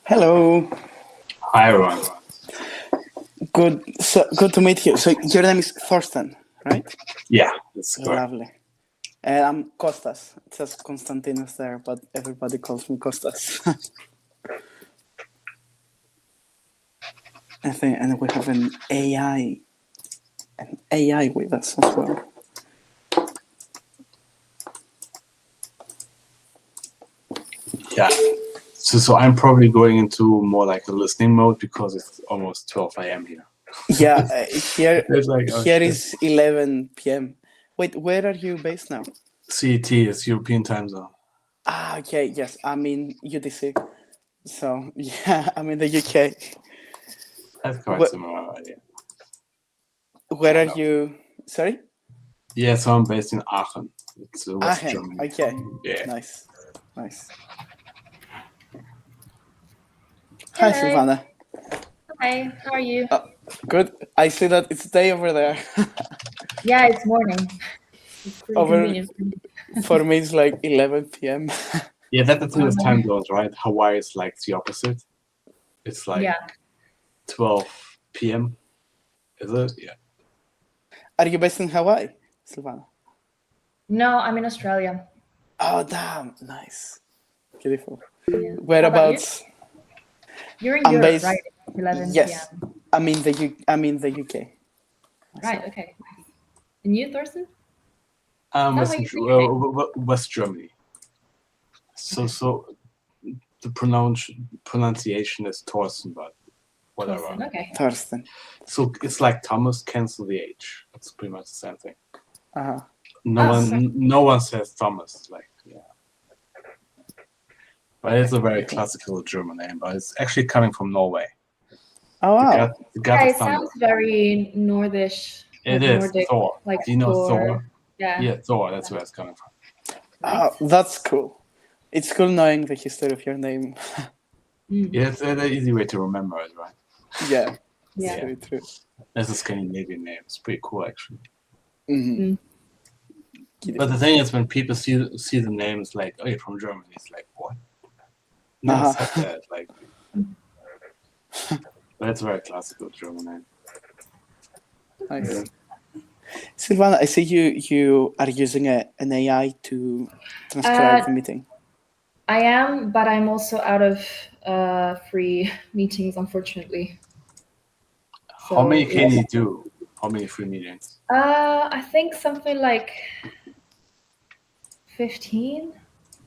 Hello. Hi, everyone. Good to meet you. So your name is Thorsten, right? Yeah, that's correct. Lovely. And I'm Kostas. It says Konstantinos there, but everybody calls me Kostas. I think, and we have an AI with us as well. Yeah. So I'm probably going into more like a listening mode because it's almost 12 a.m. here. Yeah, here It's like, here is 11 p.m. Wait, where are you based now? CET is European time zone. Ah, okay, yes, I'm in UTC. So yeah, I'm in the UK. That's quite similar idea. Where are you? Sorry? Yeah, so I'm based in Aachen. It's West Aachen. Germany. Okay. Yeah. Nice. Hello. Hi, Silvana. Hi, how are you? Good. I see that it's day over there. Yeah, it's morning. It's pretty convenient. For me, it's like 11 p.m. Yeah, that's the thing with time zones, right? Hawaii is like the opposite. It's like 12 p.m. Is it? Yeah. Are you based in Hawaii, Silvana? No, I'm in Australia. Oh, damn. Nice. Beautiful. Yeah. Whereabouts? You're in Europe, right? 11 yes. p.m. I'm in the UK. Right, okay. And you, Thorsten? West Germany. So the pronunciation is Thorsten, but whatever. Thorsten, okay. Thorsten. So it's like Thomas, cancel the H. It's pretty much the same thing. Uh-huh. No one says Thomas, like, yeah. But it's a very classical German name, but it's actually coming from Norway. Oh, wow. The god of it thunder. sounds very Nordish. It is Nordic, Thor. like Do you know Thor? Yeah, Thor. That's where it's coming from. Oh, that's cool. It's cool knowing the history of your name. Yeah, it's an easy way to remember it, right? Yeah, that's very true. It's a Scandinavian name. It's pretty cool, actually. Mm-hmm. But the thing is, when people see the names like, oh, you're from Germany, it's like, what? No, said that. Like, but it's a very classical German name. Nice. Yeah. Silvana, I see you are using an AI to transcribe the meeting. I am, but I'm also out of free meetings, unfortunately. So, how many can you do? How many free meetings? I think something like 15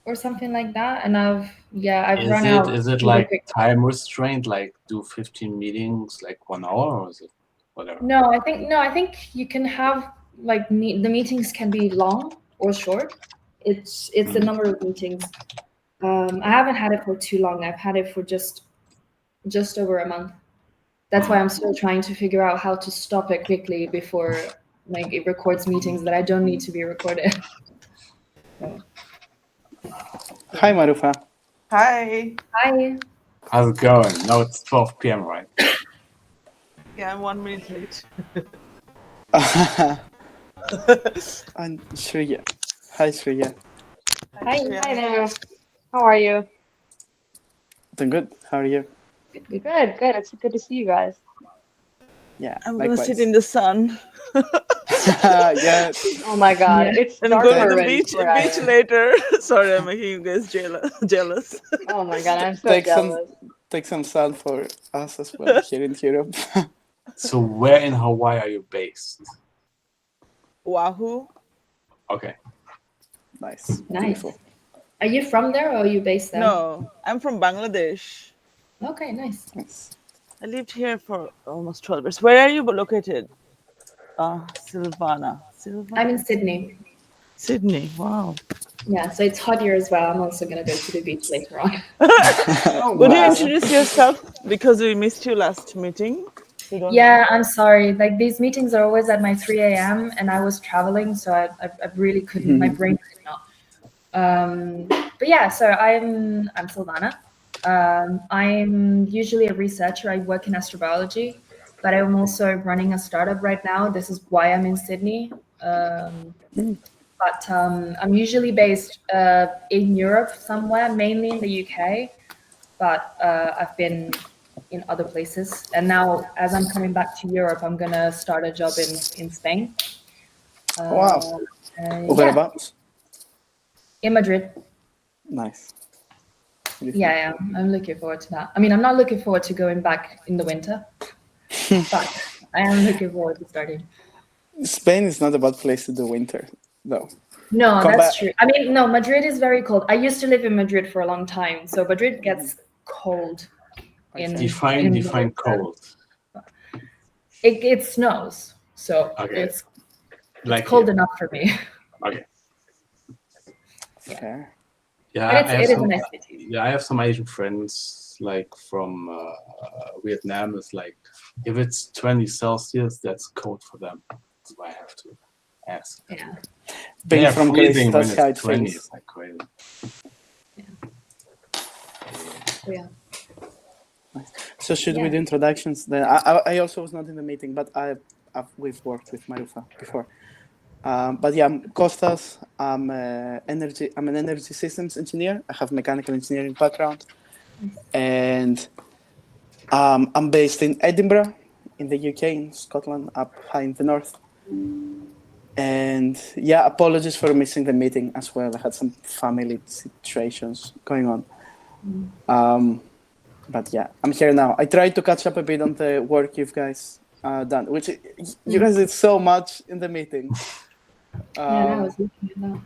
or something like that. And I've run out. Is it like time restraint, like do 15 meetings like 1 hour, or is it whatever? No, I think you can have like the meetings can be long or short. It's the number of meetings. I haven't had it for too long. I've had it for just over a month. That's why I'm still trying to figure out how to stop it quickly before like it records meetings that I don't need to be recorded. Hi, Marufa. Hi. Hi. How's it going? No, it's 12 p.m., right? Yeah, I'm 1 minute late. I'm Shreya. Hi, Shreya. Hi there. How are you? Doing good. How are you? Good. It's good to see you guys. Yeah, I'm gonna sit in the sun. Yeah. Oh my God, it's and dark go to the already. beach later. Sorry, I'm making you guys jealous. Oh my God, I'm so jealous. Take some sun for us as well here in Europe. So where in Hawaii are you based? Oahu. Okay. Nice. Beautiful. Are you from there or are you based there? No, I'm from Bangladesh. Okay, nice. I lived here for almost 12 years. Where are you located? Silvana. I'm in Sydney. Sydney, wow. Yeah, so it's hot here as well. I'm also going to go to the beach later on. Would you introduce yourself? Because we missed you last meeting. Yeah, I'm sorry. Like these meetings are always at my 3 a.m. and I was traveling, so I really couldn't, my brain could not. But yeah, so I'm Silvana. I'm usually a researcher. I work in astrobiology, but I'm also running a startup right now. This is why I'm in Sydney. But I'm usually based in Europe somewhere, mainly in the UK. but I've been in other places. And now, as I'm coming back to Europe, I'm gonna start a job in Spain. Wow. Yeah, Whereabouts? in Madrid. Nice. Yeah, I'm looking forward to that. I mean, I'm not looking forward to going back in the winter, but I am looking forward to starting. Spain is not a bad place to do winter, though. No, Come that's back. true. I mean, no, Madrid is very cold. I used to live in Madrid for a long time, so Madrid gets cold. Define cold. It snows, so Okay. it's Like cold here. enough for me. Okay. Fair. Yeah, But it is a nice city. Yeah, I have some Asian friends like from Vietnam. It's like if it's 20 Celsius, that's cold for them. That's why I have to ask. Yeah. Being They're from Greece, freezing when that's how it it's 20. feels. It's like crazy. Yeah. So should we do introductions then? I also was not in the meeting, but we've worked with Marufa before. But yeah, I'm Kostas. I'm an energy systems engineer. I have mechanical engineering background, and I'm based in Edinburgh, in the UK, in Scotland, up high in the north. And yeah, apologies for missing the meeting as well. I had some family situations going on. But yeah, I'm here now. I tried to catch up a bit on the work you guys done, which you guys did so much in the meeting. I was looking at that.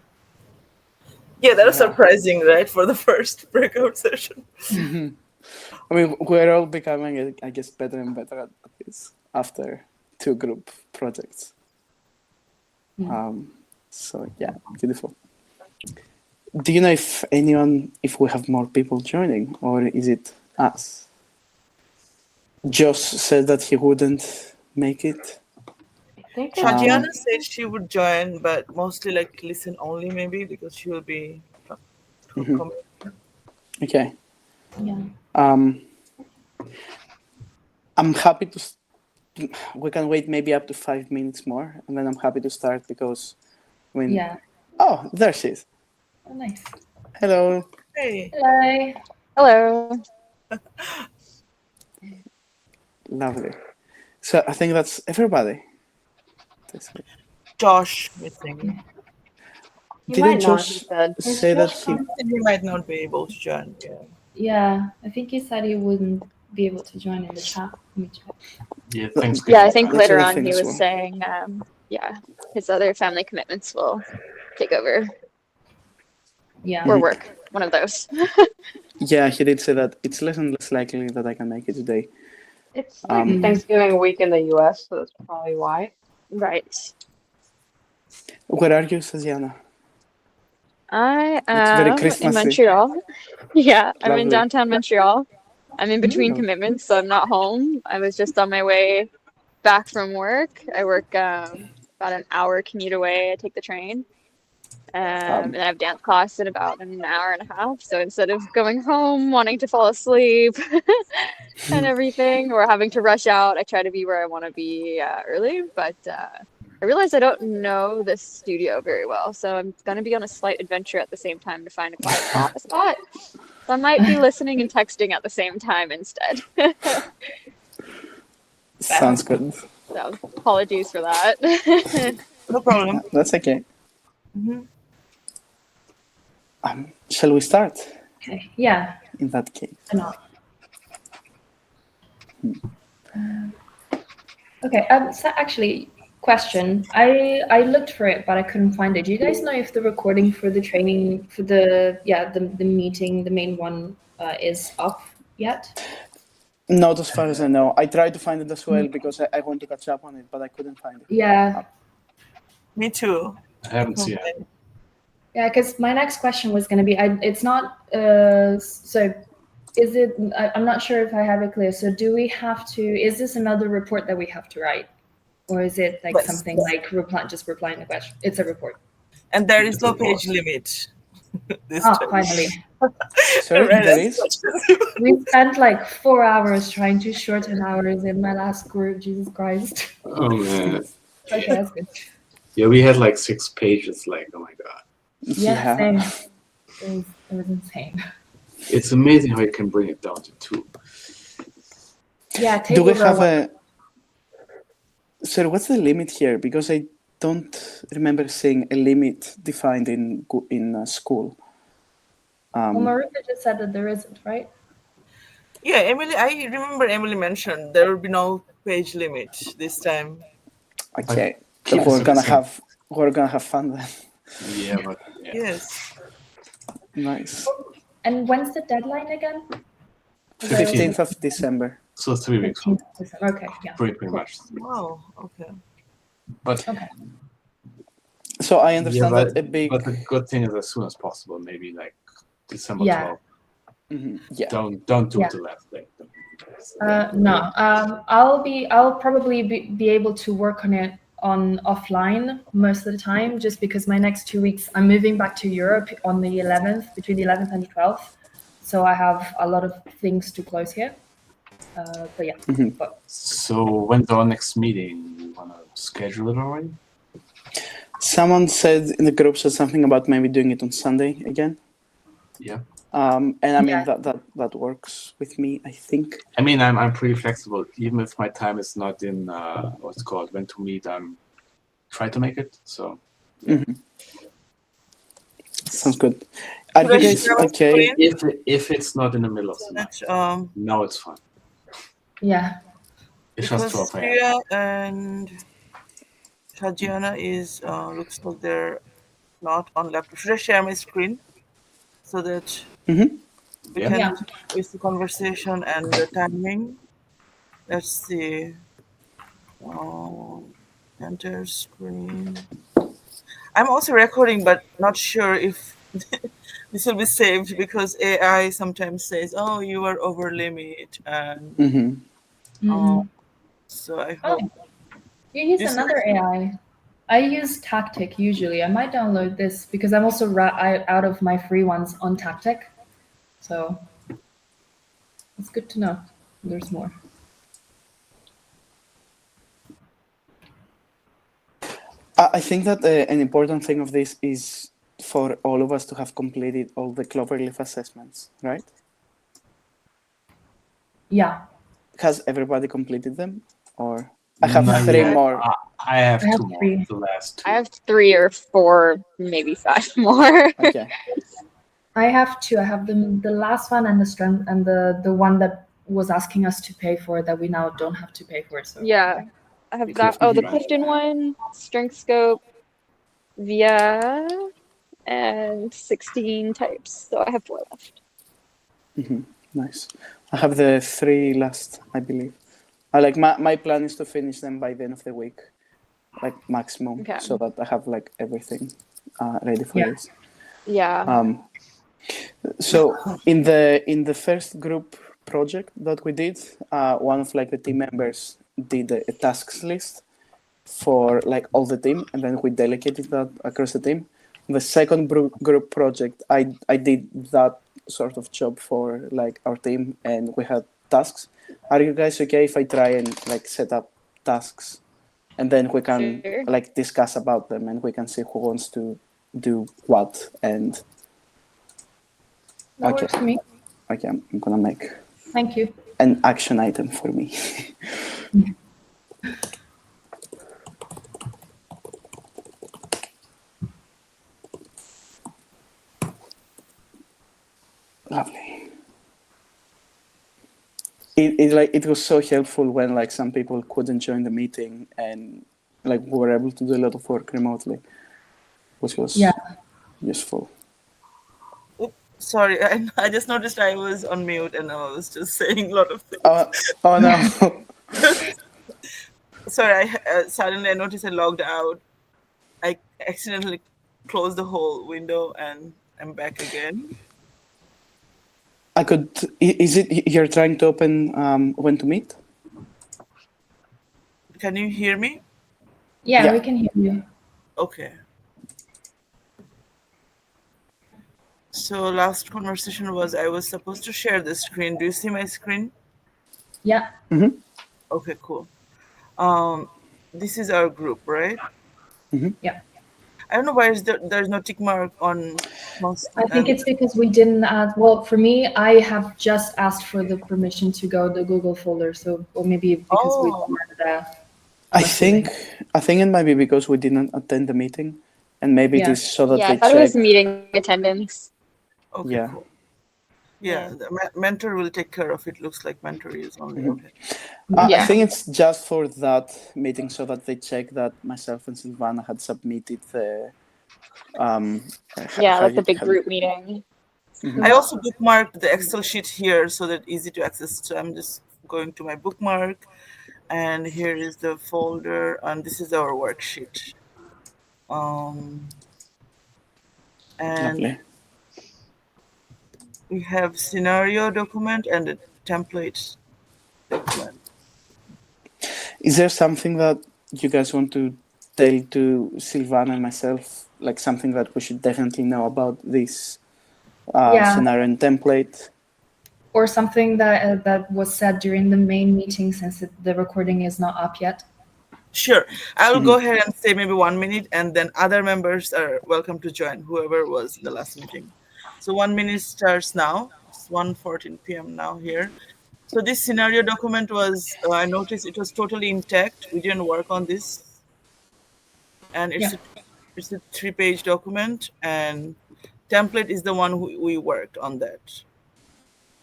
Yeah, that was surprising, right? For the first breakout session. I mean, we're all becoming, I guess, better and better at this after 2 group projects. So yeah, beautiful. Do you know if we have more people joining, or is it us? Josh said that he wouldn't make it. I think Tatiana said she would join, but mostly like listen only, maybe because she will be. Okay. Yeah. I'm happy to. We can wait maybe up to 5 minutes more, and then I'm happy to start because, I mean. Yeah. Oh, there she is. Oh, nice. Hello. Hey. Hello. Lovely. So I think that's everybody. Josh missing. Didn't Josh say that he might not be able to join? Yeah, I think he said he wouldn't be able to join in the chat. Let me check. Yeah, thanks. Yeah, I think later on he was saying, his other family commitments will take over. Yeah. Or work, one of those. Yeah, he did say that it's less and less likely that I can make it today. It's like Thanksgiving week in the US, so that's probably why. Right. Where are you, Saziana? I am in Montreal. Yeah, I'm in downtown Montreal. I'm in between commitments, so I'm not home. I was just on my way back from work. I work about an hour commute away. I take the train. And I have dance class in about an hour and a half. So instead of going home, wanting to fall asleep and everything, or having to rush out, I try to be where I want to be early. But I realize I don't know this studio very well. So I'm going to be on a slight adventure at the same time to find a quiet spot. So I might be listening and texting at the same time instead. Sounds good. So apologies for that. No problem. That's okay. Shall we start? Okay. Yeah. In that case. Okay. So actually, question. I looked for it, but I couldn't find it. Do you guys know if the recording for the training for the meeting, the main one, is up yet? Not as far as I know. I tried to find it as well because I want to catch up on it, but I couldn't find it. Yeah. Me too. I haven't seen it. Yeah, because my next question was going to be, it's not, so is it, I'm not sure if I have it clear. So do we have to, is this another report that we have to write? Or is it like something like just replying the question? It's a report. And there is no page limit. Finally. Sorry, there is? We spent like 4 hours trying to shorten hours in my last group, Jesus Christ. Oh, man. Okay, that's good. Yeah, we had like 6 pages, like, oh my God. Yeah, same. It was insane. It's amazing how you can bring it down to 2. Yeah, Do we tables are have one. a? Sir, what's the limit here? Because I don't remember seeing a limit defined in school. Well, Marika just said that there isn't, right? Yeah, Emily. I remember Emily mentioned there will be no page limit this time. Okay, Keep we're it gonna the same. have fun then. Yeah, but yeah. Yes. Nice. And when's the deadline again? 15th of December. So 3 weeks from 15th of December. Okay, yeah. pretty much. Wow. Okay. But Okay. So I understand that a big. But the good thing is as soon as possible, maybe like December Yeah. 12th. Yeah. Don't do Yeah. it the last day. No. I'll probably be able to work on it on offline most of the time, just because my next 2 weeks I'm moving back to Europe on the 11th, between the 11th and the 12th. So I have a lot of things to close here. But yeah. But So when's our next meeting? You wanna schedule it already? Someone said in the group said something about maybe doing it on Sunday again. Yeah. And I mean Yeah. that works with me, I think. I mean, I'm pretty flexible. Even if my time is not in what's it called when to meet, I'm try to make it. So Sounds good. Are you guys okay? if it's not in the middle of the night, now it's fine. yeah. It's just 12 a.m. Priya and Tatiana is looks like they're not on laptop. Should I share my screen so that we Yeah. can use the conversation and the timing? Let's see. Enter screen. I'm also recording, but not sure if this will be saved because AI sometimes says, "Oh, you are over limit," and so I hope. Oh, you use This another AI. I use Tactic usually. I might download this because I'm also out of my free ones on Tactic. So it's good to know there's more. I think that an important thing of this is for all of us to have completed all the Cloverleaf assessments, right? Yeah. Has everybody completed them? Or I have Not 3 yet. more. I have I have 2 more. 3. The last 2. I have 3 or 4, maybe 5 more. Okay. I have 2. I have the last one and the strength and the one that was asking us to pay for that we now don't have to pay for. So Yeah. I have that. Oh, the Clifton one, Strength Scope, VIA, and 16 types. So I have 4 left. Nice. I have the 3 last, I believe. Like my plan is to finish them by the end of the week, like maximum, Okay. so that I have like everything ready for this. Yeah. So in the first group project that we did, one of like the team members did a tasks list for like all the team, and then we delegated that across the team. The second group project, I did that sort of job for like our team, and we had tasks. Are you guys okay if I try and like set up tasks, and then we can like discuss about them, and we can see who wants to do what? And that works for me. Okay, I'm gonna make Thank you. an action item for me. Lovely. It was so helpful when like some people couldn't join the meeting and like we were able to do a lot of work remotely, which was useful. Oops, sorry, I just noticed I was on mute and I was just saying a lot of things. Oh no. Sorry, suddenly I noticed I logged out. I accidentally closed the whole window and I'm back again. Is it you're trying to open when to meet? Can you hear me? Yeah, we can hear you. Okay. So last conversation was I was supposed to share the screen. Do you see my screen? Yeah. Mm-hmm. Okay, cool. This is our group, right? Mm-hmm. Yeah. I don't know why there's no tick mark on most. I think it's because we didn't add. Well, for me, I have just asked for the permission to go to the Google folder. So, or maybe because we weren't I think it might be because we didn't attend the meeting, and maybe it is so that I they thought check. it was meeting attendance. Okay, Yeah. cool. Yeah, the mentor will take care of it. Looks like mentor is only okay. I think it's just for that meeting, so that they check that myself and Silvana had submitted the. Like the big group meeting. I also bookmarked the Excel sheet here so that easy to access. So I'm just going to my bookmark, and here is the folder, and this is our worksheet. And Lovely. we have scenario document and a template document. Is there something that you guys want to tell to Silvana and myself, like something that we should definitely know about this scenario and template? Or something that was said during the main meeting, since the recording is not up yet? Sure. I will go ahead and say maybe 1 minute, and then other members are welcome to join, whoever was in the last meeting. So 1 minute starts now. It's 1:14 p.m. now here. So this scenario document was, I noticed it was totally intact. We didn't work on this. And it's a 3-page document, and template is the one we worked on that.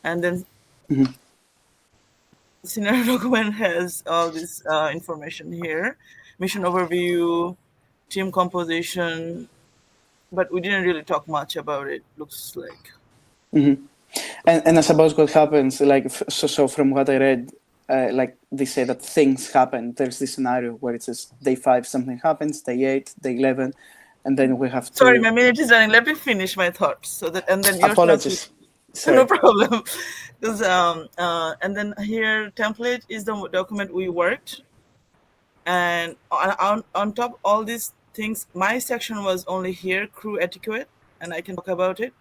And then scenario document has all this information here, mission overview, team composition, but we didn't really talk much about it, looks like. And I suppose what happens, like, so from what I read, like they say that things happen. There's this scenario where it says day 5 something happens, day 8, day 11, and then we have to. Sorry, my minute is running. Let me finish my thoughts so that, and then your apologies. No problem. Because and then here template is the document we worked, and on top all these things, my section was only here, crew etiquette, and I can talk about it.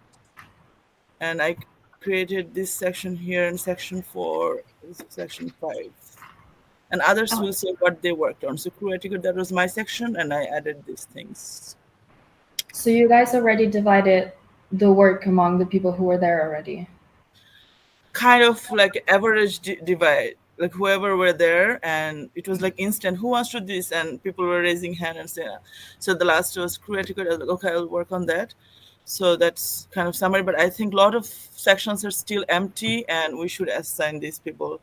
And I created this section here in section 4, section 5. And others will say what they worked on. So crew etiquette, that was my section, and I added these things. So you guys already divided the work among the people who were there already? Kind of like average divide, like whoever were there, and it was like instant, who wants to do this? And people were raising hand and saying, so the last was crew etiquette. I was like, okay, I'll work on that. So that's kind of summary, but I think a lot of sections are still empty, and we should assign these people.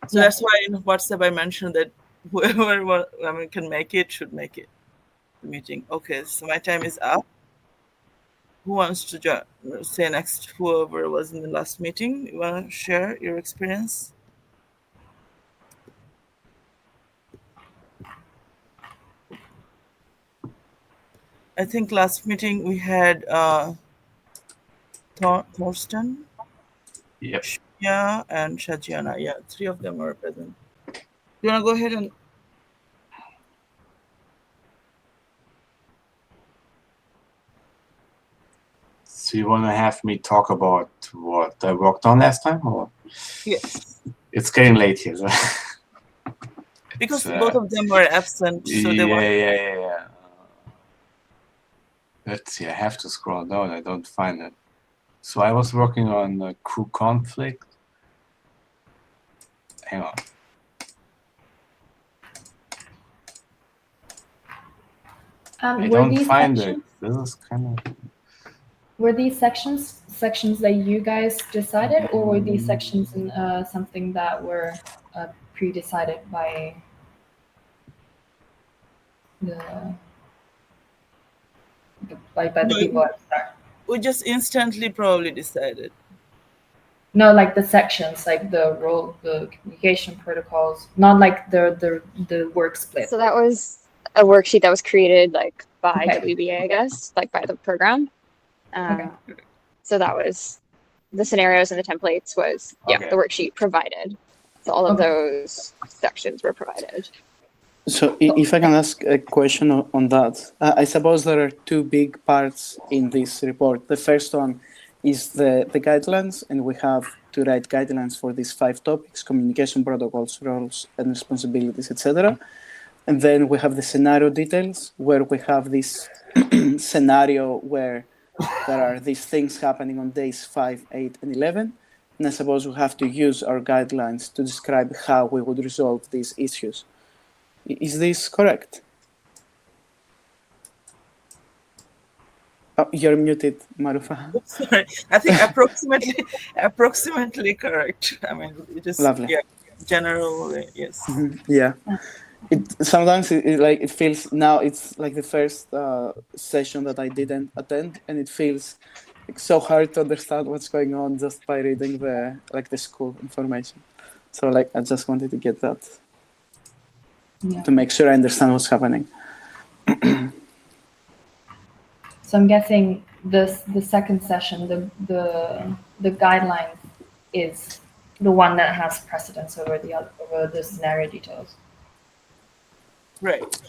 So that's why in WhatsApp I mentioned that whoever can make it should make it, the meeting. Okay, so my time is up. Who wants to say next? Whoever was in the last meeting, you want to share your experience? I think last meeting we had Thorsten, Shia, and Shajiana. Yeah, 3 of them were present. You want to go ahead and... So you want to have me talk about what I worked on last time, or? Yes. It's getting late here. So. Because both of them were absent, so they were... Yeah. Let's see, I have to scroll down. I don't find it. So I was working on crew conflict. Hang on. I don't find it. This is kind of... Were these sections that you guys decided, or were these sections in something that were pre-decided by the people at the start? We just instantly probably decided. No, like the sections, like the role, the communication protocols, not like the work split. So that was a worksheet that was created like by WBA, I guess, like by the program. So that was the scenarios and the templates was the worksheet provided. So all of those sections were provided. So if I can ask a question on that, I suppose there are 2 big parts in this report. The first one is the guidelines, and we have to write guidelines for these 5 topics: communication protocols, roles and responsibilities, etc. And then we have the scenario details, where we have this scenario where there are these things happening on days 5, 8, and 11. And I suppose we have to use our guidelines to describe how we would resolve these issues. Is this correct? Oh, you're muted, Marufa. Sorry, I think approximately correct. I mean, it is Lovely. Yeah, generally, yes. Yeah. Sometimes it feels now it's like the first session that I didn't attend, and it feels like so hard to understand what's going on just by reading the school information. So I just wanted to get that to make sure I understand what's happening. So I'm guessing the second session, the guideline is the one that has precedence over the scenario details. Right.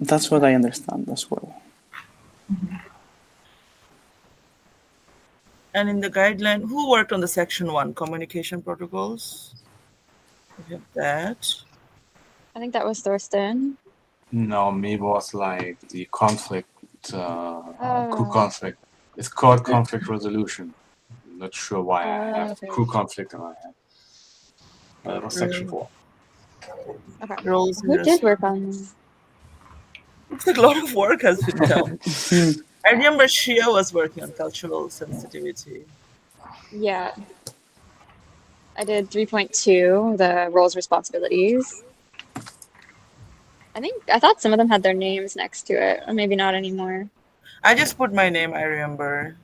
That's what I understand as well. And in the guideline, who worked on the section 1, communication protocols? We have that. I think that was Thorsten. No, me was like the conflict, crew conflict. It's called conflict resolution. I'm not sure why I have okay. crew conflict in my head. But it was section 4. Okay. Roles and Who did work on? Looks like a lot of work has been done. I remember Shia was working on cultural sensitivity. Yeah. I did 3.2, the roles responsibilities. I thought some of them had their names next to it, or maybe not anymore. I just put my name, I remember.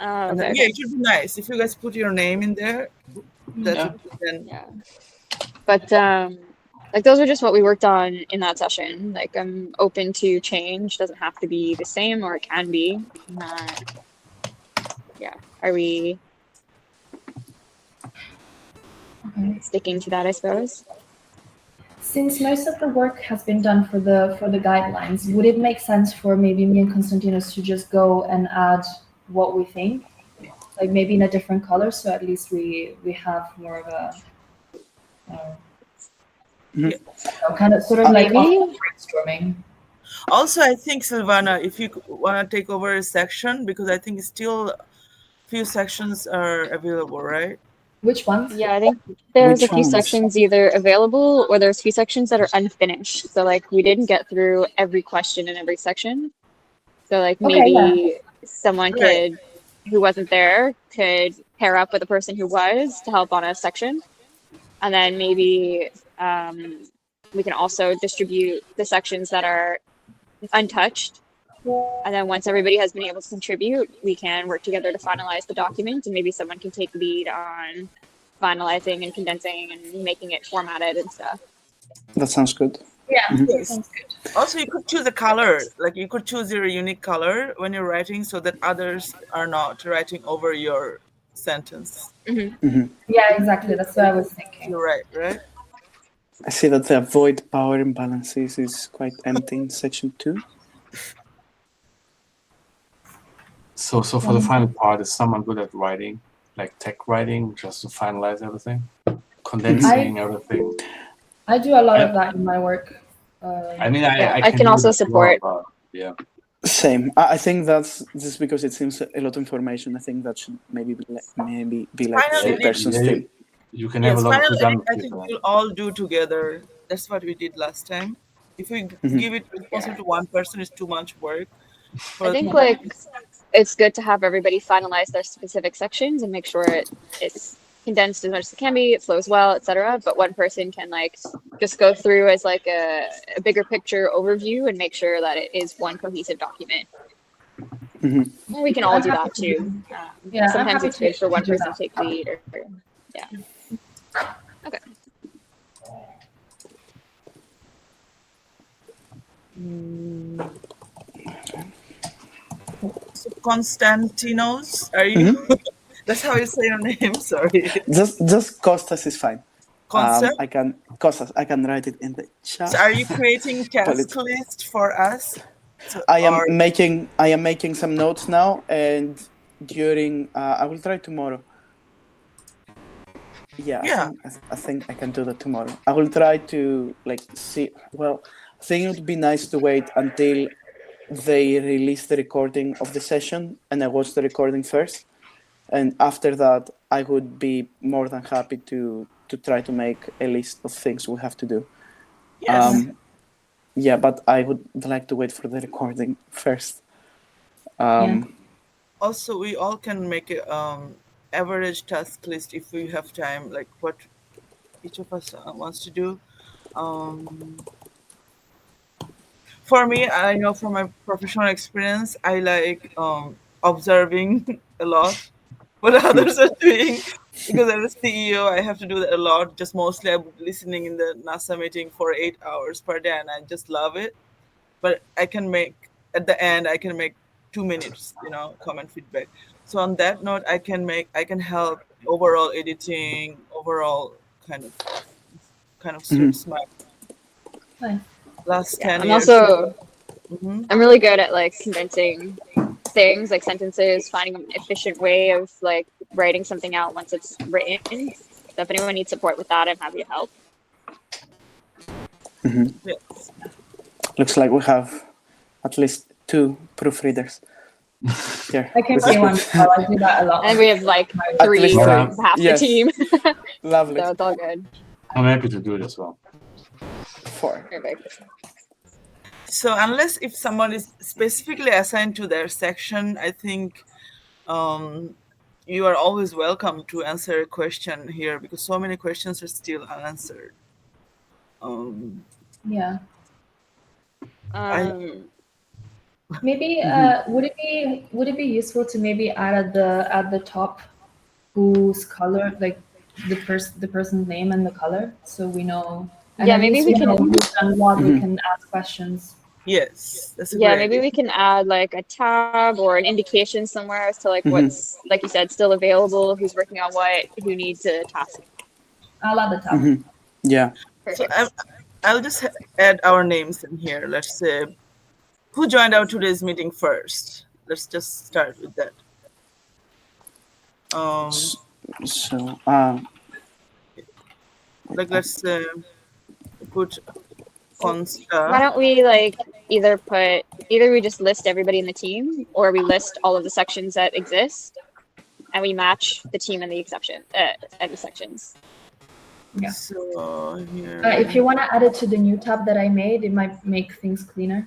Oh, And then, okay. yeah, it would be nice if you guys put your name in there. That would be then. Yeah. But those are just what we worked on in that session. Like, I'm open to change. Doesn't have to be the same, or it can be. Yeah. Are we sticking to that, I suppose? Since most of the work has been done for the guidelines, would it make sense for maybe me and Konstantinos to just go and add what we think, like maybe in a different color, so at least we have more of a kind of sort of like brainstorming. Also, I think, Silvana, if you want to take over a section, because I think still few sections are available, right? Which ones? Yeah, I think there's a few sections either available or there's a few sections that are unfinished. So like we didn't get through every question in every section. So like maybe someone could, who wasn't there, could pair up with a person who was to help on a section. And then maybe we can also distribute the sections that are untouched. And then once everybody has been able to contribute, we can work together to finalize the document, and maybe someone can take lead on finalizing and condensing and making it formatted and stuff. That sounds good. Yeah, that sounds good. Also, you could choose a color. Like you could choose your unique color when you're writing, so that others are not writing over your sentence. Yeah, exactly. That's what I was thinking. You're right, right? I see that the avoid power imbalances is quite empty in section 2. So for the final part, is someone good at writing, like tech writing, just to finalize everything, condensing everything? I do a lot of that in my work. I mean, I can also support. Well, yeah. Same. I think that's just because it seems a lot of information. I think that should maybe be like a person's thing. You can have a lot of redundancy. I think we'll all do together. That's what we did last time. If we give it responsibility to one person, it's too much work. I think it's good to have everybody finalize their specific sections and make sure it's condensed as much as it can be, it flows well, etc. But one person can like just go through as like a bigger picture overview and make sure that it is one cohesive document. We can all do that too. Sometimes it's good for one person to take lead or yeah. Okay. So Konstantinos, are you? That's how you say your name. Sorry. Just Costas is fine. Costas, I can write it in the chat. So are you creating task list for us? I am making some notes now, and during I will try tomorrow. Yeah, Yeah. I think I can do that tomorrow. I will try to like see. Well, I think it would be nice to wait until they release the recording of the session and I watch the recording first. And after that, I would be more than happy to try to make a list of things we have to do. Yes. Yeah, but I would like to wait for the recording first. Also, we all can make a average task list if we have time, like what each of us wants to do. Um, for me, I know from my professional experience, I like observing a lot what others are doing because as a CEO, I have to do that a lot. Just mostly, I'm listening in the NASA meeting for 8 hours per day, and I just love it. But I can make at the end, I can make 2 minutes, comment feedback. So on that note, I can help overall editing, overall kind of suits my Nice. last Yeah, 10 years. Mhm. I'm really good at like condensing things, like sentences, finding an efficient way of like writing something out once it's written. So if anyone needs support with that, I'm happy to help. Yes. Looks like we have at least 2 proofreaders here. I can This is say one. good. Well, I do that a lot. And we have like At 3 least from 3. half the Yes. team. Lovely. So it's all good. I'm happy to do it as well. 4. Perfect. So unless if someone is specifically assigned to their section, I think you are always welcome to answer a question here because so many questions are still unanswered. Yeah. Um, Maybe would it be useful to maybe add at the top whose color, like the person's name and the color, so we know, and yeah, at maybe least we we know can. who's done what. We can ask questions. Yes, that's a Yeah, great maybe idea. we can add like a tab or an indication somewhere as to like what's, like you said, still available, who's working on what, who needs a task. I'll add the tab. Yeah. So Perfect. I'll just add our names in here. Let's say who joined our today's meeting first. Let's just start with that. So, Like let's put Why Consta. don't we like either we just list everybody in the team or we list all of the sections that exist and we match the team and the exception and the sections. Yeah. So here. If you want to add it to the new tab that I made, it might make things cleaner.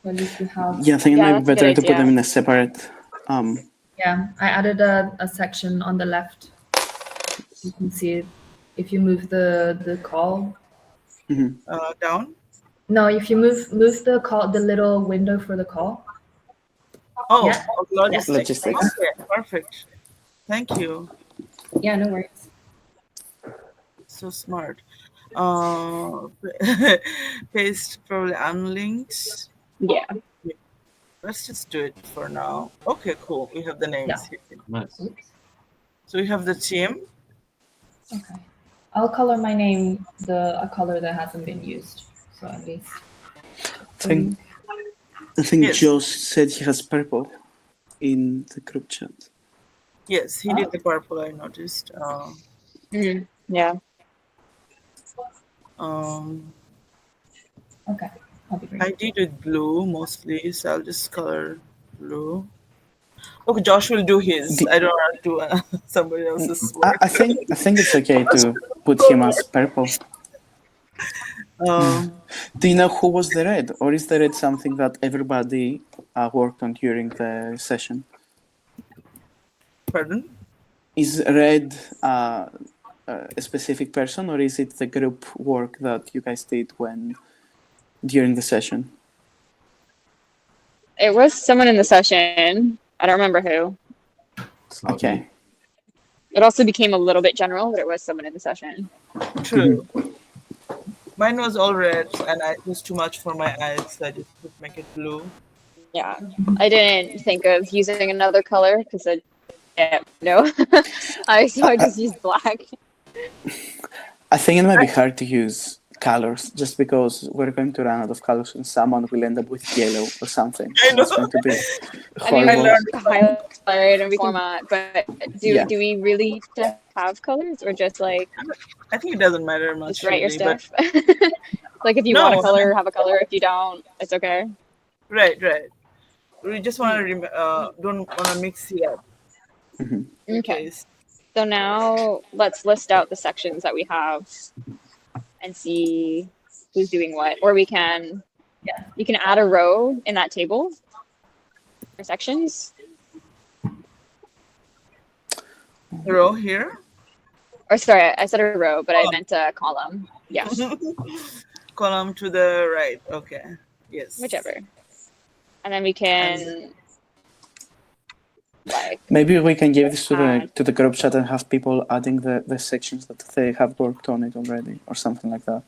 So at least we have. yeah, I think it Yeah, might be that's a good better to put idea. them in a separate. Yeah, I added a section on the left. You can see it if you move the call. Down. No, if you move the little window for the call. Oh, Yeah. logistics. Logistics. Okay, perfect. Thank you. Yeah, no worries. So smart. Paste probably unlinked. Yeah. Let's just do it for now. Okay, cool. We have the names here. Nice. Oops. So we have the team. Okay. I'll color my name a color that hasn't been used. So at least. I think Yes. Josh said he has purple in the group chat. Yes, he did the purple. I noticed. Yeah. Okay. I'll be great. I did with blue mostly, so I'll just color blue. Okay, Josh will do his. I don't want to do somebody else's work. I think it's okay to put him as purple. Do you know who was the red, or is the red something that everybody worked on during the session? Pardon? Is red a specific person, or is it the group work that you guys did during the session? It was someone in the session. I don't remember who. Okay. It also became a little bit general, but it was someone in the session. True. Mine was all red, and it was too much for my eyes, so I just could make it blue. Yeah. I didn't think of using another color because no. So I just used black. I think it might be hard to use colors, just because we're going to run out of colors and someone will end up with yellow or something. I know. It's going to be I mean, horrible. we can highlight and format, but Yeah. do we really have colors or just like I think it doesn't matter much. just write your really, but- stuff? Like if you want a No. color, have a color. If you don't, it's okay. Right. We just want to don't want to mix it up. Mhm. Okay. So now let's list out the sections that we have and see who's doing what. Or you can add a row in that table for sections. The row here. Or sorry, I said a row, but I meant a column. Yes, Column to the right. Okay. Yes. whichever. And then we can like Maybe we can give this to add- the group chat and have people adding the sections that they have worked on it already, or something like that.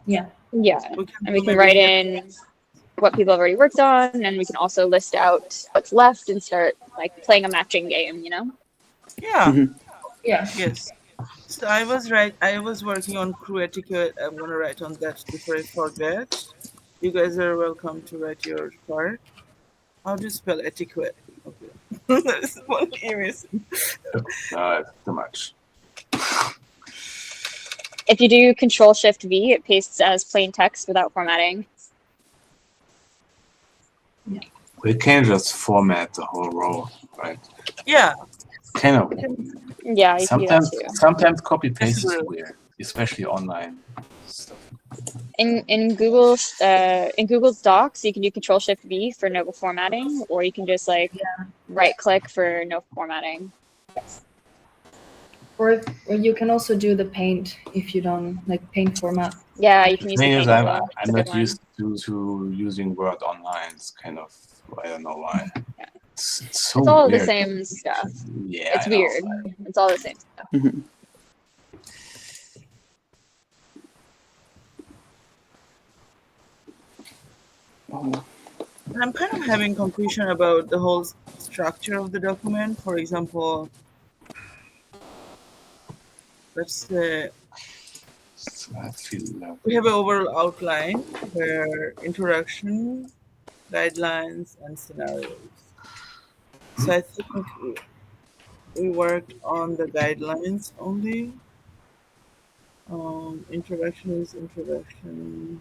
Yeah. yeah, We can and we do can maybe write here. in what people have already worked on, and we can also list out what's left and start like playing a matching game, you know? Yeah. Mhm. Yeah. Yes. So I was working on crew etiquette. I'm gonna write on that before I forget. You guys are welcome to write your part. How do you spell etiquette? Okay. There's one E missing. No, it's too much. If you do Control-Shift-V, it pastes as plain text without formatting. We can just format the whole row, right? Yeah. Kind of. Yeah, you can do that too. Sometimes copy paste is That's weird, especially online stuff. In Google Docs, you can do Control-Shift-V for no formatting, or you can just like right-click for no formatting. Or you can also do the paint if you don't like paint format. Yeah, you can use the Thing paint is, as I'm well. That's a not good one. used to using Word online. It's kind of, I don't know why. It's so It's all weird. the same stuff. Yeah, It's I know. weird. It's all the same stuff. Mhm. Oh. I'm kind of having confusion about the whole structure of the document. For example, let's say I feel like we have an overall outline where introduction, guidelines, and scenarios. So I think we worked on the guidelines only. Introduction is introduction.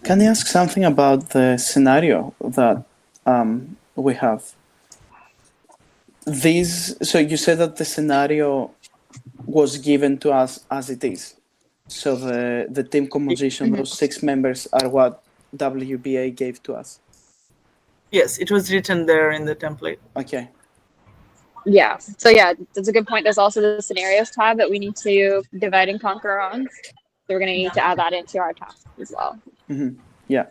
Can I ask something about the scenario that we have? So you said that the scenario was given to us as it is. So the team composition, those 6 members are what WBA gave to us. Yes, it was written there in the template. Okay. Yeah. So yeah, that's a good point. There's also the scenarios tab that we need to divide and conquer on. So we're going to need to add that into our task as well. Mm-hmm. Yeah.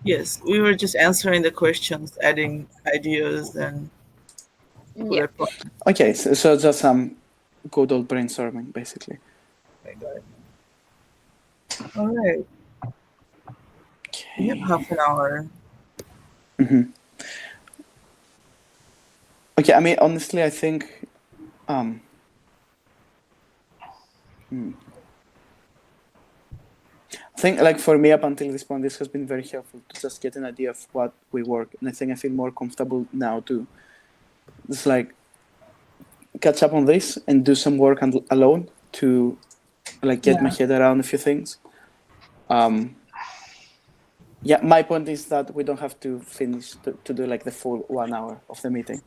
Yes, we were just answering the questions, adding ideas and Yeah. bullet points. Okay. So just some good old brainstorming, basically. I got it. All right. We have half an hour. Mm-hmm. Okay. I mean, honestly, I think. I think, like, for me, up until this point, this has been very helpful to just get an idea of what we work, and I think I feel more comfortable now to just like catch up on this and do some work alone to like get my head around a few things. Yeah, my point is that we don't have to finish to do like the full 1 hour of the meeting.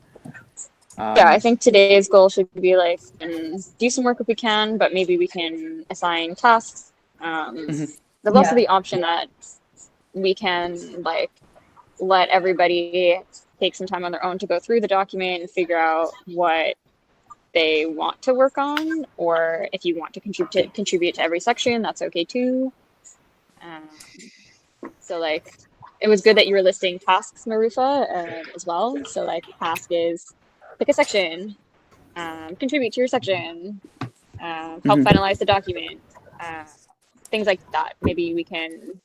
Yeah, I think today's goal should be like do some work if we can, but maybe we can assign tasks. There's also the option that we can like let everybody take some time on their own to go through the document and figure out what they want to work on, or if you want to contribute to every section, that's okay too. So like, it was good that you were listing tasks, Marufa, as well. So like, task is pick a section, contribute to your section, help finalize the document, things like that. Maybe we can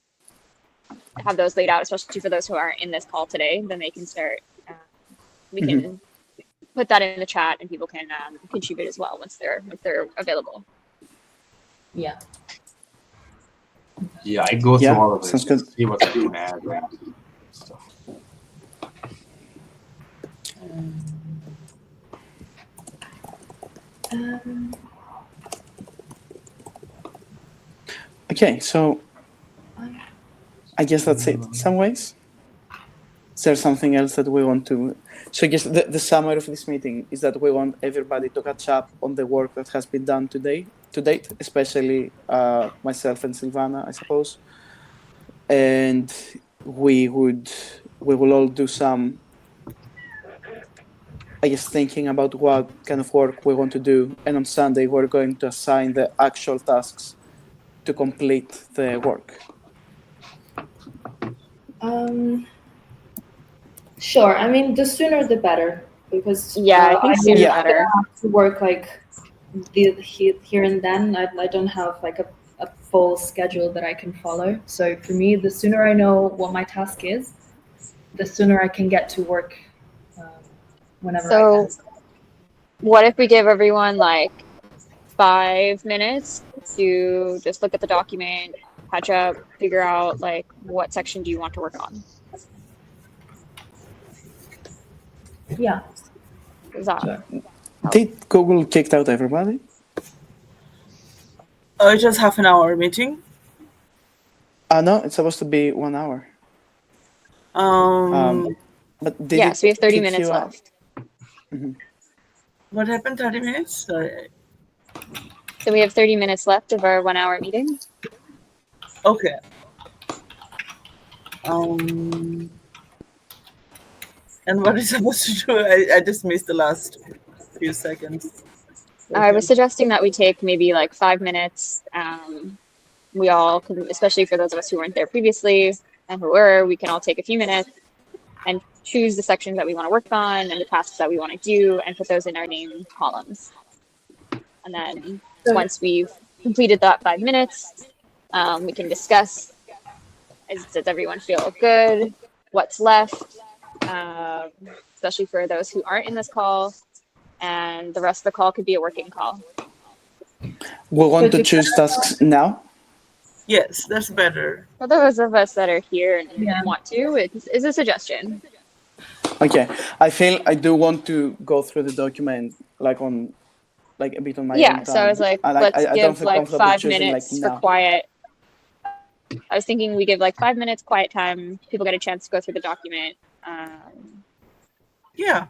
have those laid out, especially for those who aren't in this call today. Then they can start. We can put that in the chat, and people can contribute as well once they're available. Yeah. Yeah, I go through Yeah, all of it. sounds good. See what I can add and stuff. Um, Okay, so I guess that's it in some ways. Is there something else that we want to? So I guess the summary of this meeting is that we want everybody to catch up on the work that has been done today, to date, especially myself and Silvana, I suppose. And we will all do some, I guess, thinking about what kind of work we want to do. And on Sunday, we're going to assign the actual tasks to complete the work. Sure. I mean, the sooner the better, because Yeah, I think sooner Yeah. better. have to work like here and then. I don't have like a full schedule that I can follow. So for me, the sooner I know what my task is, the sooner I can get to work whenever I So can. what if we give everyone like 5 minutes to just look at the document, catch up, figure out like what section do you want to work on? Yeah. Is that Sure. Did Google kicked out everybody? Oh, it's just half an hour meeting. No, it's supposed to be 1 hour. But did yeah, it so we have 30 kick minutes you out? left. What happened? 30 minutes? Sorry. So we have 30 minutes left of our 1 hour meeting. Okay. And what is supposed to do? I just missed the last few seconds. I Okay. was suggesting that we take maybe like 5 minutes. We all can, especially for those of us who weren't there previously and who were, we can all take a few minutes and choose the sections that we want to work on and the tasks that we want to do and put those in our name columns. And then once we've completed that 5 minutes, we can discuss, does everyone feel good? What's left? Especially for those who aren't in this call. And the rest of the call could be a working call. We want to choose tasks now? Yes, that's better. For those of us that are here and Yeah. want to, it is a suggestion. Okay, I feel I do want to go through the document like a bit on my own time. So I was like, and let's I don't give feel like comfortable 5 choosing minutes for now. quiet. I was thinking we give like 5 minutes quiet time. People get a chance to go through the document. Yeah,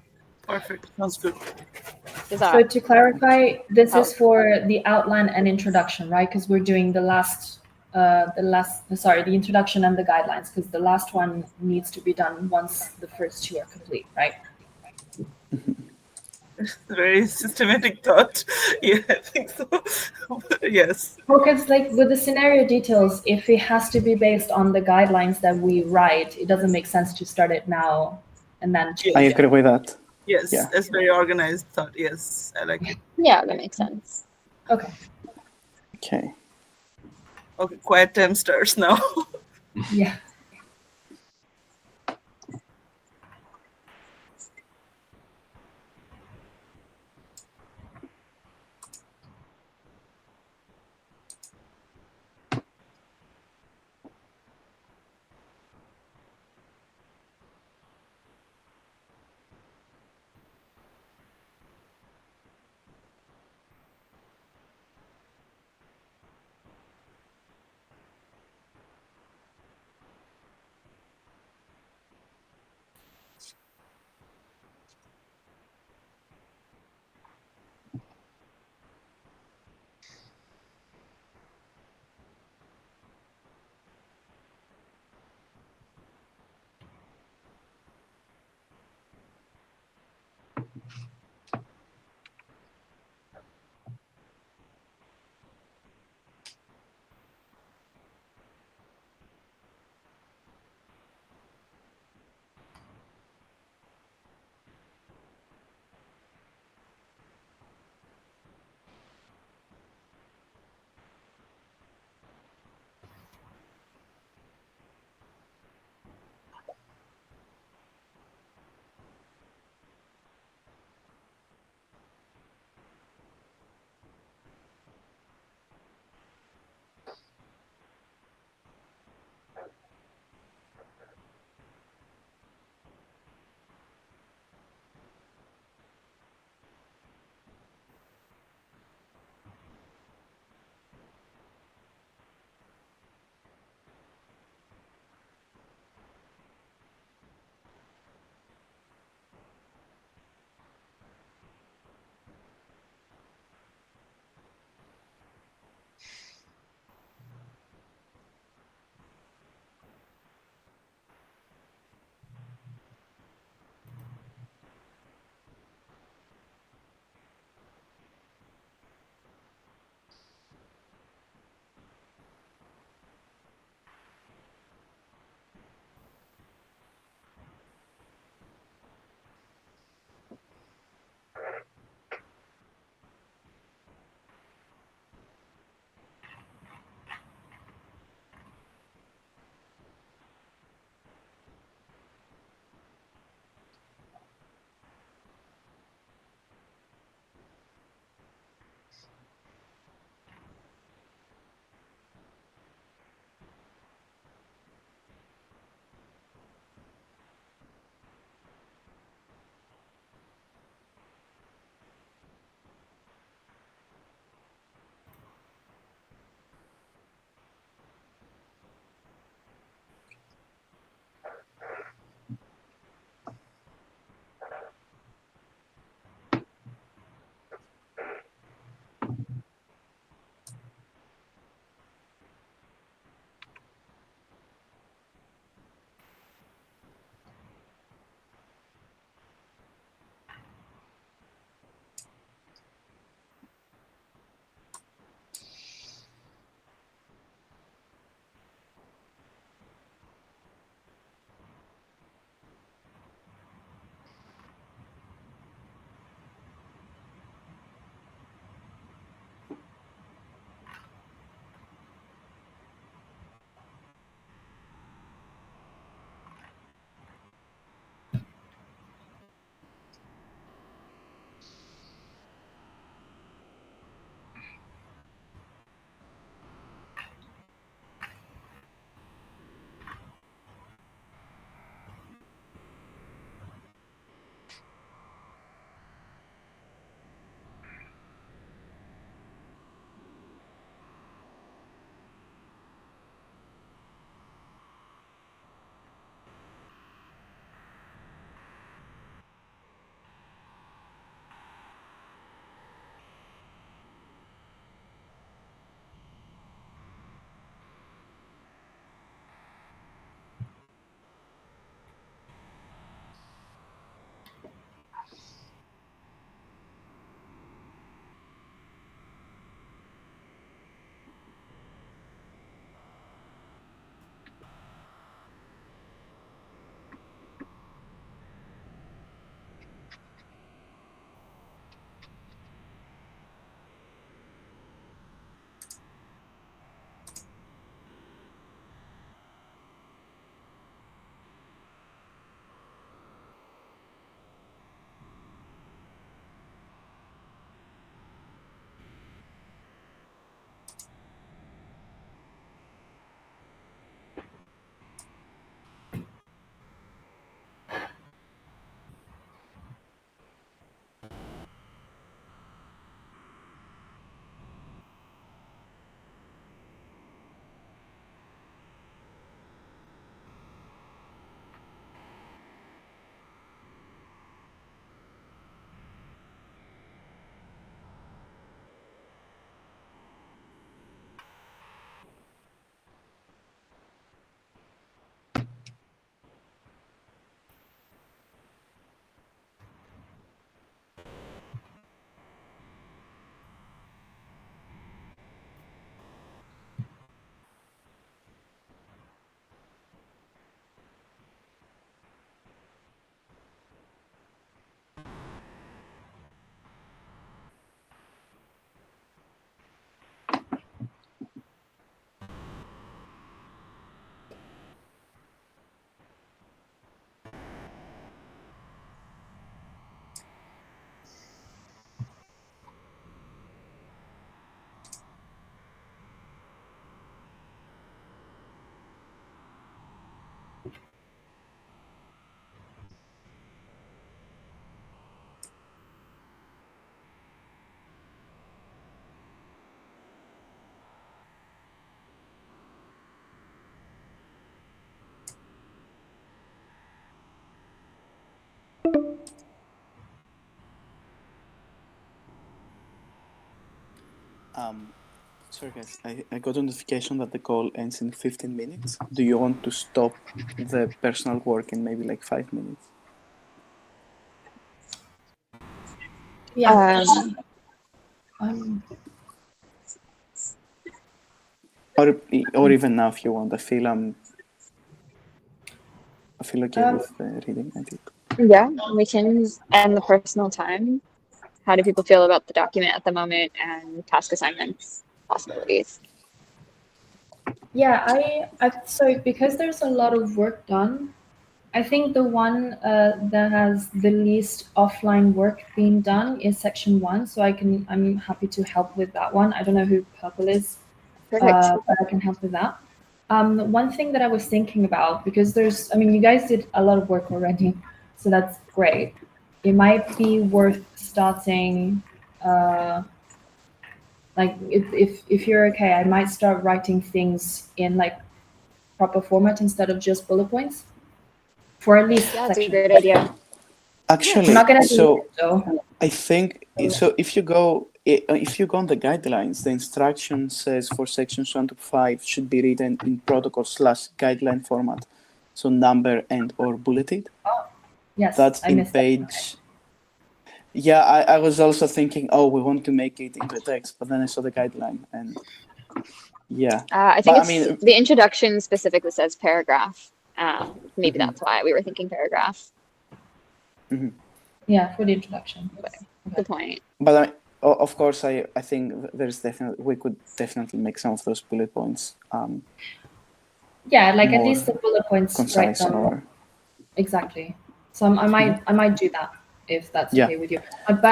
perfect. Sounds good. So to clarify, this is for the outline and introduction, right? Because we're doing the introduction and the guidelines, because the last one needs to be done once the first two are complete, right? Very systematic thought. Yeah, I think so. Yes. Because like with the scenario details, if it has to be based on the guidelines that we write, it doesn't make sense to start it now and then change I it. agree with that. Yes, Yeah. that's very organized thought. Yes, I like it. Yeah, that makes sense. Okay. Okay. Okay, quiet time starts now. Yeah. Sorry guys, I got a notification that the call ends in 15 minutes. Do you want to stop the personal work in maybe like 5 minutes? Yeah. Or even now if you want. I feel okay with reading. I think. Yeah, we can end the personal time. How do people feel about the document at the moment and task assignments possibilities? Yeah, so because there's a lot of work done, I think the one that has the least offline work being done is section 1. So I'm happy to help with that one. I don't know who Purple is, Perfect. but I can help with that. One thing that I was thinking about, because you guys did a lot of work already, so that's great. It might be worth starting, like if you're okay, I might start writing things in like proper format instead of just bullet points for at least Yeah, that's a section. great idea. Actually, I'm not gonna do so it, though. I think so. If you go on the guidelines, the instruction says for sections 1 to 5 should be written in protocol/guideline format, so number and or bulleted. Yes, That's I in missed page. Yeah, I was also thinking, oh, we want to make it into text, but then I saw the guideline and yeah. I think But it's the introduction specifically says paragraph. Maybe that's why we were thinking paragraph. Yeah, for the introduction. Good point. But of course, I think we could definitely make some of those bullet points. Yeah, like at more least the bullet points right concise down. or Exactly. So I might do that if that's Yeah. okay with you. But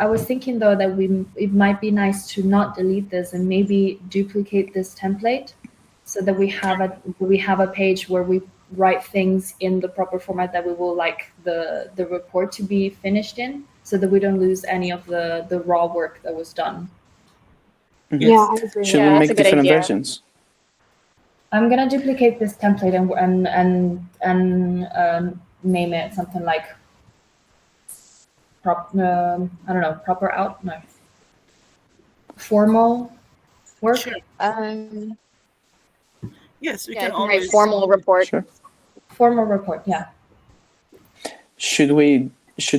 I was thinking though that it might be nice to not delete this and maybe duplicate this template so that we have a page where we write things in the proper format that we will like the report to be finished in, so that we don't lose any of the raw work that was done. Yes. Yeah, I agree. should Yeah, we that's make a good different idea. versions? I'm gonna duplicate this template and name it something like formal work. Sure. Yes, we Yeah, I can can write always. formal report. Sure. Formal report, yeah. Should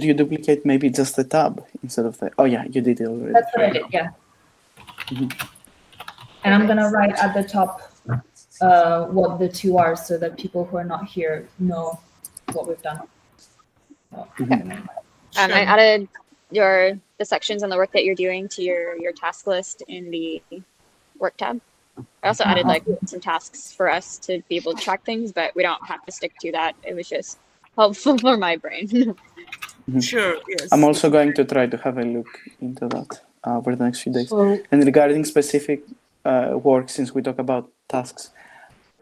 you duplicate maybe just the tab instead of the? Oh yeah, you did it already. That's what I did, yeah. And I'm gonna write at the top what the two are, so that people who are not here know what we've done. So, I added the sections and the work that you're doing to your task list in the work tab. I also added like some tasks for us to be able to track things, but we don't have to stick to that. It was just helpful for my brain. Sure, yes. I'm also going to try to have a look into that over the next few days. So, And regarding specific work, since we talk about tasks,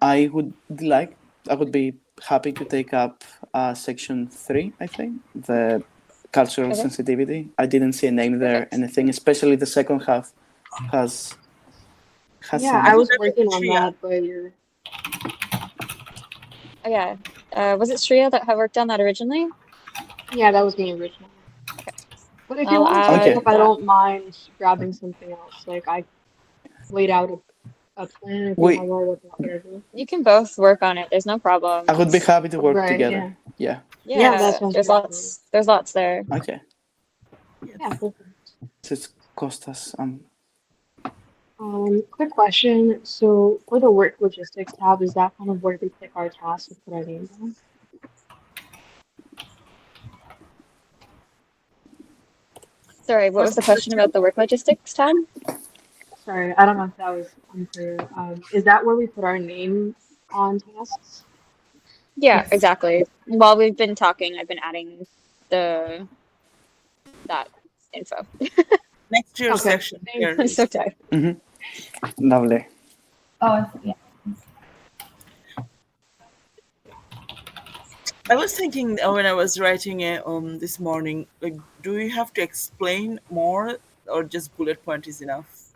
I would be happy to take up section 3. I think the cultural Okay. sensitivity. I didn't see a name there, and I think especially the second half has. yeah, I was working on that, but you're. Oh yeah, was it Shreya that had worked on that originally? Yeah, that was me originally. But if you I'll want to add take up, I that. don't mind grabbing something else. Like I laid out a plan. If you Wait. want to work on whatever. You can both work on it. There's no problem. I would be happy to work Right, together. Yeah. Yeah, that sounds there's good. lots there. Okay. Yeah, cool. This is Costas. Quick question. So for the work logistics tab, is that kind of where we pick our tasks and put our names on? Sorry, what was the question about the work logistics tab? Sorry, I don't know if that was unclear. Is that where we put our name on tasks? Yeah, Yes. exactly. While we've been talking, I've been adding that info. Next to your Okay. section here. I'm so tired. Lovely. Oh, yeah. I was thinking when I was writing it this morning, like, do we have to explain more or just bullet point is enough?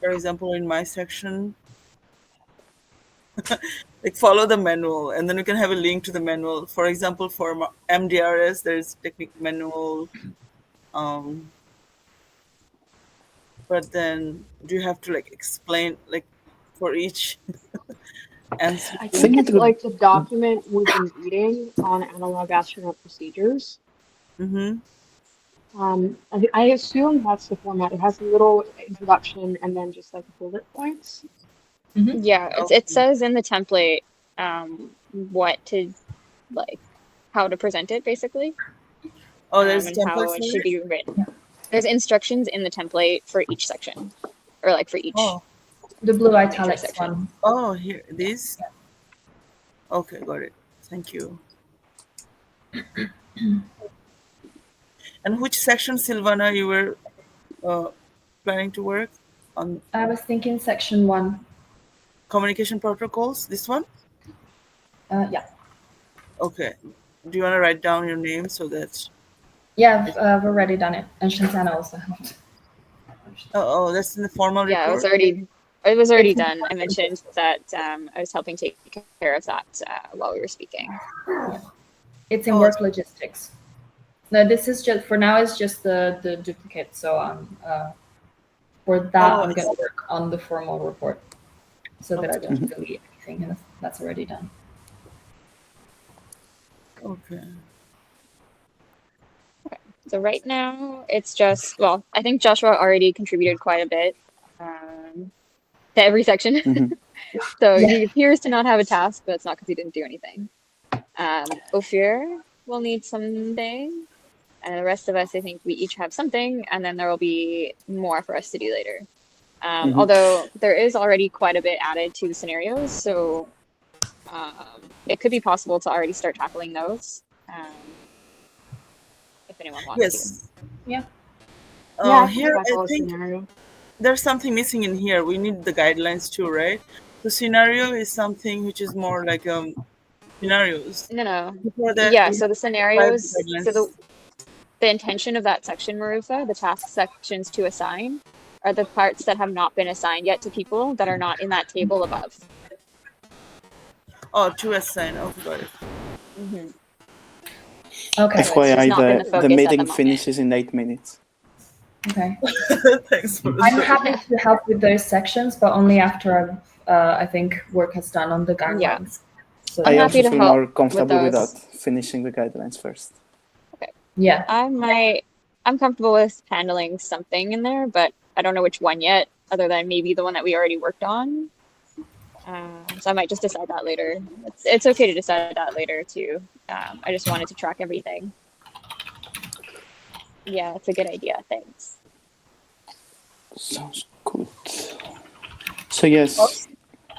For example, in my section, like follow the manual, and then you can have a link to the manual. For example, for MDRS, there's technique manual. but then do you have to like explain like for each answer? I think think it it's would- like the document we've been reading on analog astronaut procedures. Mm-hmm. I assume that's the format. It has a little introduction and then just like bullet points. Yeah, it says in the template what to like how to present it basically, Oh, there's and how templates it for should it? be written. There's instructions in the template for each section, or like for each Oh, The blue major italics section. one. oh, here this. Okay, got it. Thank you. And which section, Silvana, you were planning to work on? I was thinking section 1. Communication protocols. This one. Yeah. Okay. Do you want to write down your name so that? Yeah, I've already done it. And Shantana also helped. Oh, that's in the formal Yeah, report. it was already It's- done. I mentioned that I was helping take care of that while we were speaking. It's in Oh. work logistics. No, this is just, for now, it's just the duplicate. So for that, Oh, I'm I going to work on the formal report so that I don't Mhm. delete anything. And that's already done. Okay. So right now it's just, well, I think Joshua already contributed quite a bit to every section. Mhm. So Yeah. he appears to not have a task, but it's not because he didn't do anything. Ophir will need something. And the rest of us, I think we each have something, and then there will be more for us to do later. Mhm. Although there is already quite a bit added to the scenarios, so it could be possible to already start tackling those. If anyone wants to. Yes. Yeah. Yeah, I can Here tackle I a think scenario. there's something missing in here. We need the guidelines too, right? The scenario is something which is more like scenarios. No. Before that, Yeah, we so the have scenarios, guidelines. so the intention of that section, Marufa, the task sections to assign, are the parts that have not been assigned yet to people that are not in that table above. Oh, to assign. Okay, got it. Mm-hmm. Okay. So it's just FYI, not been the the focus at the meeting moment. finishes in 8 minutes. Okay. Thanks for I'm the happy to help with those sections, but only after I think work has done on the Yeah. guidelines. So I'm I happy also to feel help more comfortable with those. that, finishing the guidelines first. yeah. I'm comfortable with handling something in there, but I don't know which one yet, other than maybe the one that we already worked on. So I might just decide that later. It's okay to decide that later too. I just wanted to track everything. Yeah, it's a good idea. Thanks. Sounds good. So yes,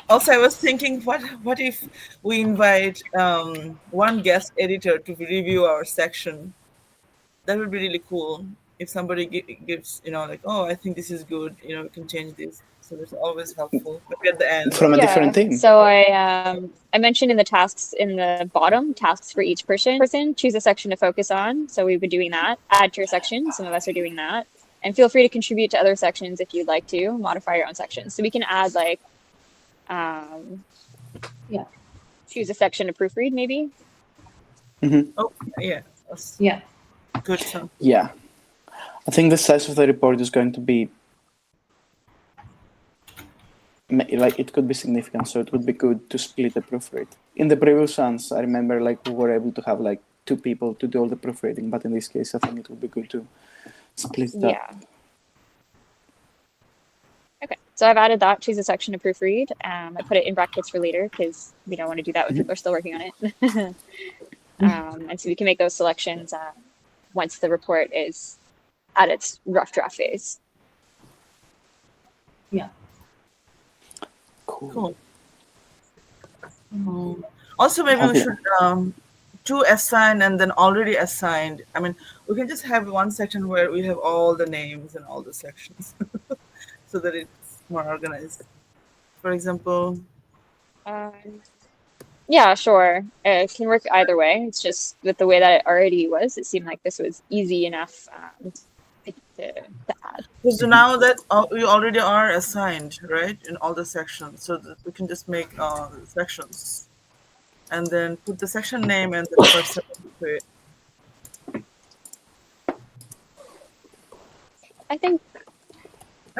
Also, I was thinking, what if we invite one guest editor to review our section? That would be really cool. If somebody gives, like, oh, I think this is good, we can change this. So that's always helpful. Maybe at the end. from a different team. So I mentioned in the tasks in the bottom, tasks for each person, choose a section to focus on. So we've been doing that. Add to your section. Some of us are doing that. And feel free to contribute to other sections if you'd like to, modify your own sections. So we can add like, choose a section to proofread maybe. Oh, yeah. That's Yeah. good. So. Yeah, I think the size of the report is going to be like it could be significant, so it would be good to split the proofread. In the previous ones, I remember like we were able to have like 2 people to do all the proofreading, but in this case, I think it would be good to split that. Yeah. Okay, so I've added that, choose a section to proofread. I put it in brackets for later because we don't want to do that when people are still working on it. And so we can make those selections once the report is at its rough draft phase. Yeah. Cool. Also, maybe Okay. we should to assign and then already assigned. I mean, we can just have one section where we have all the names and all the sections so that it's more organized. For example, Yeah, sure. It can work either way. It's just with the way that it already was, it seemed like this was easy enough to add. because now that we already are assigned, right, in all the sections, so that we can just make sections and then put the section name and the person to it. I think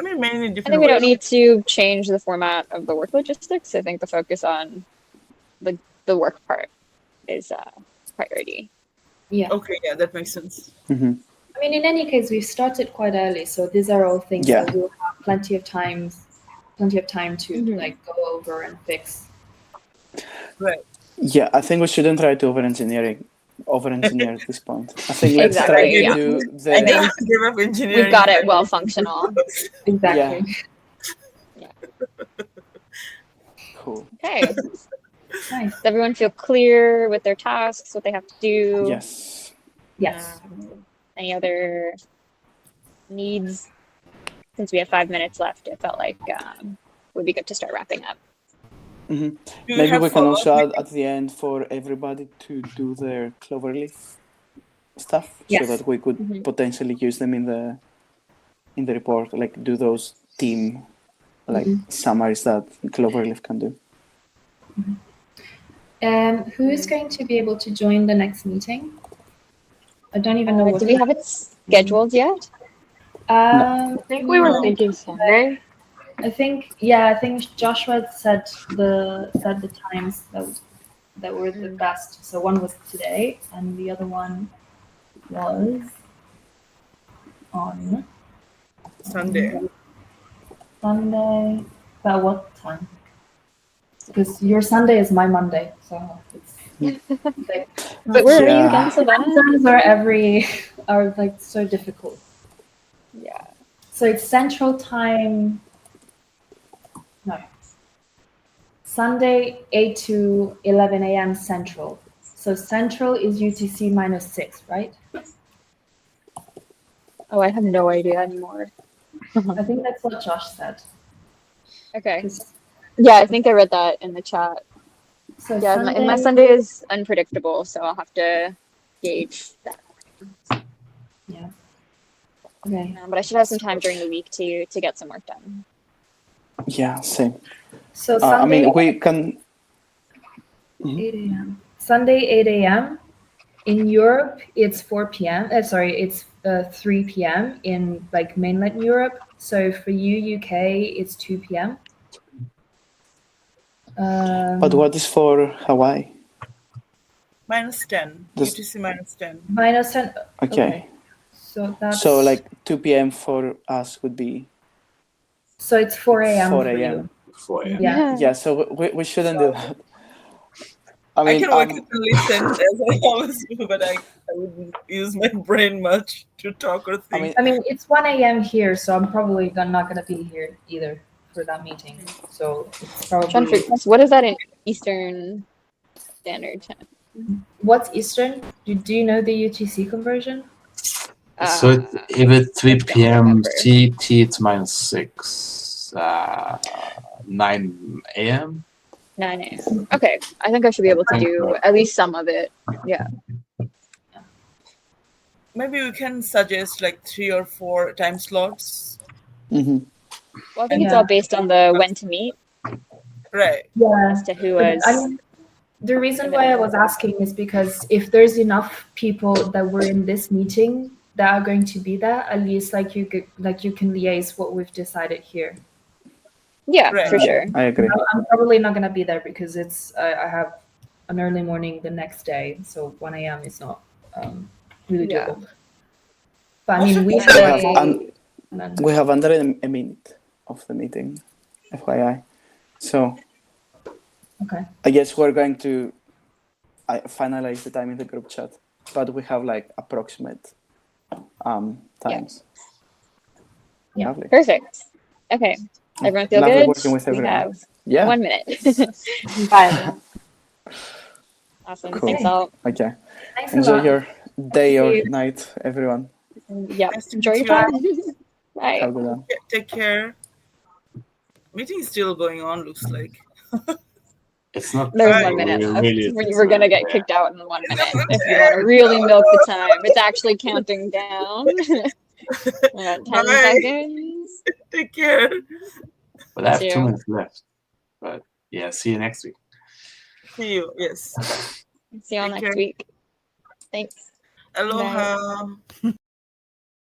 I mean, many I different think we don't ways. need to change the format of the work logistics. I think the focus on the work part is priority. Yeah. Okay, yeah, that makes sense. Mhm. I mean, in any case, we've started quite early, so these are all things Yeah. that we'll have plenty of time to Mhm. like go over and fix. Right. Yeah, I think we shouldn't try to over-engineer at this point. I think let's try Exactly, to yeah. do I the think Give up engineering. we've got it well functional. Exactly. cool. Okay. Nice. Does everyone feel clear with their tasks, what they have to do? Yes. Yes. Any other needs? Since we have 5 minutes left, it felt like would be good to start wrapping up. hmm Do you Maybe have we can also follow-up? add at the end for everybody to do their Cloverleaf stuff, so Yes. that we could Mhm. potentially use them in the report, like do those team like summaries that Cloverleaf can do. Who is going to be able to join the next meeting? I don't even know what. Do we have it scheduled yet? I think we were No. thinking Sunday. I think Joshua said the times that were the best. So one was today, and the other one was on Sunday. Sunday. But what time? Because your Sunday is my Monday, so it's like But where are you Yeah. again, Savannah? times are like so difficult. Yeah. So it's Central Time. No. Sunday 8 to 11 a.m. Central. So Central is UTC -6, right? Oh, I have no idea anymore. I think that's what Josh said. Okay. 'Cause- Yeah, I think I read that in the chat. So Yeah, Sunday, my Sunday is unpredictable, so I'll have to gauge that. okay. But I should have some time during the week to get some work done. Yeah, same. So I Sunday mean, we can. 8 a.m. Sunday 8 a.m. In Europe, it's 4 p.m. It's 3 p.m. in like mainland Europe. So for you, UK, it's 2 p.m. But what is for Hawaii? -10. Just- UTC -10. -10. Okay. So that's So like 2 p.m. for us would be so it's 4 a.m. 4 for you. a.m. 4 a.m. Yeah. Yeah, so we shouldn't do that. I I mean, can wake up and listen as I always do, but I wouldn't use my brain much to talk or think. I mean, it's 1 a.m. here, so I'm probably not gonna be here either for that meeting. So it's Trying to probably figure, what is that in Eastern Standard Time? what's Eastern? Do you know the UTC conversion? So if it's 3 I don't p.m. remember. CT, it's -6. 9 a.m. 9 a.m. Okay, I think I should be able to do at least some of it. Yeah. Maybe we can suggest like 3 or 4 time slots. mhm. Well, I think it's all based on the when to meet Right. Yeah. as to who But, was. I mean, the reason why I was asking is because if there's enough people that were in this meeting that are going to be there, at least like you can liaise what we've decided here. Yeah, Right. for sure. I agree. I'm probably not gonna be there because it's I have an early morning the next day, so 1 a.m. is not really Yeah. doable. But I mean, we We have and then, we have under a minute of the meeting, FYI. So okay. I guess we're going to finalize the time in the group chat, but we have like approximate times. Yeah. Lovely. Perfect. Okay. Everyone feel Lovely good? working with We everyone. have Yeah. 1 minute. Bye, everyone. Awesome. Cool. Thanks all. Okay. Thanks a Enjoy lot. your day See or you. night, everyone. Yeah. Nice to Enjoy meet your you. time. Bye. Have a good one. Take care. Meeting is still going on, looks like. It's not. There's Right. 1 minute left. Really, We're gonna get kicked out in 1 minute if you want to really milk the time. It's actually counting down. 10 Bye. seconds. Take care. But I have See 2 you. minutes left. But yeah, see you next week. See you. Yes. See you all Take next care. week. Thanks. Aloha.